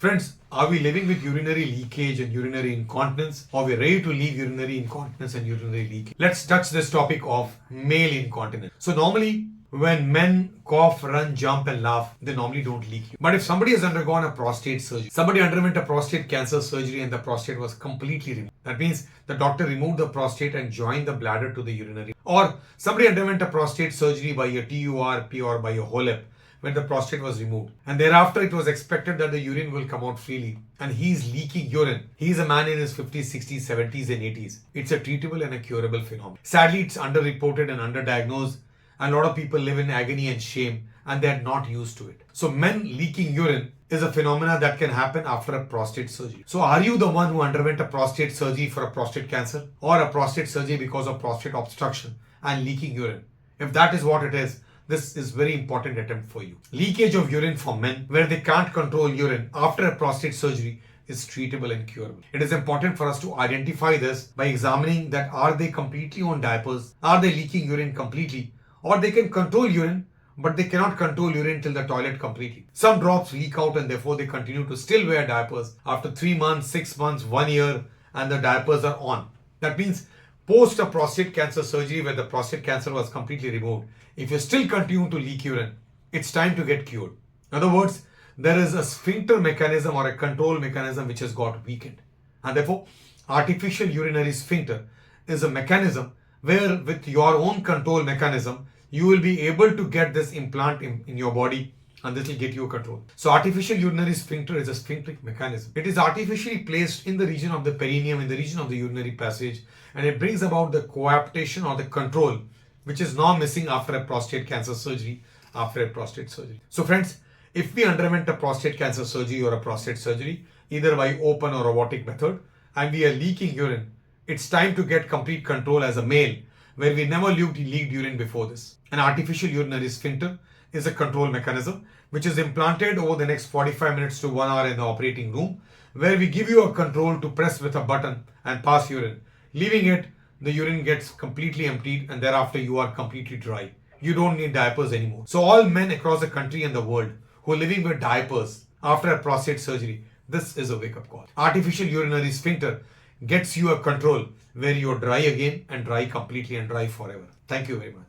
Friends, are we living with urinary leakage and urinary incontinence, or we're ready to leave urinary incontinence and urinary leakage? Let's touch this topic of male incontinence. So normally, when men cough, run, jump and laugh, they normally don't leak. But if somebody has undergone a prostate surgery, somebody underwent a prostate cancer surgery and the prostate was completely removed. That means the doctor removed the prostate and joined the bladder to the urinary. Or somebody underwent a prostate surgery by a TURP or by a HoLEP, when the prostate was removed. And thereafter it was expected that the urine will come out freely. And he is leaking urine. He is a man in his 50s, 60s, 70s and 80s. It's a treatable and a curable phenomenon. Sadly, it's underreported and underdiagnosed. And a lot of people live in agony and shame and they're not used to it. So men leaking urine is a phenomena that can happen after a prostate surgery. So are you the one who underwent a prostate surgery for a prostate cancer or a prostate surgery because of prostate obstruction and leaking urine? If that is what it is, this is very important attempt for you. Leakage of urine for men where they can't control urine after a prostate surgery is treatable and curable. It is important for us to identify this by examining that are they completely on diapers, are they leaking urine completely, or they can control urine but they cannot control urine till the toilet completely. Some drops leak out and therefore they continue to still wear diapers after 3 months, 6 months, 1 year and the diapers are on. That means post a prostate cancer surgery where the prostate cancer was completely removed, if you still continue to leak urine, it's time to get cured. In other words, there is a sphincter mechanism or a control mechanism which has got weakened. And therefore, artificial urinary sphincter is a mechanism where with your own control mechanism, you will be able to get this implant in your body and this will get you control. So artificial urinary sphincter is a sphincteric mechanism. It is artificially placed in the region of the perineum, in the region of the urinary passage, and it brings about the coaptation or the control which is now missing after a prostate cancer surgery, So friends, if we underwent a prostate cancer surgery or a prostate surgery, either by open or robotic method, and we are leaking urine, it's time to get complete control as a male, where we never leaked urine before this. An artificial urinary sphincter is a control mechanism which is implanted over the next 45 minutes to 1 hour in the operating room, where we give you a control to press with a button and pass urine. Leaving it, the urine gets completely emptied and thereafter you are completely dry. You don't need diapers anymore. So all men across the country and the world who are living with diapers after a prostate surgery, this is a wake-up call. Artificial urinary sphincter gets you a control where you're dry again and dry completely and dry forever. Thank you very much.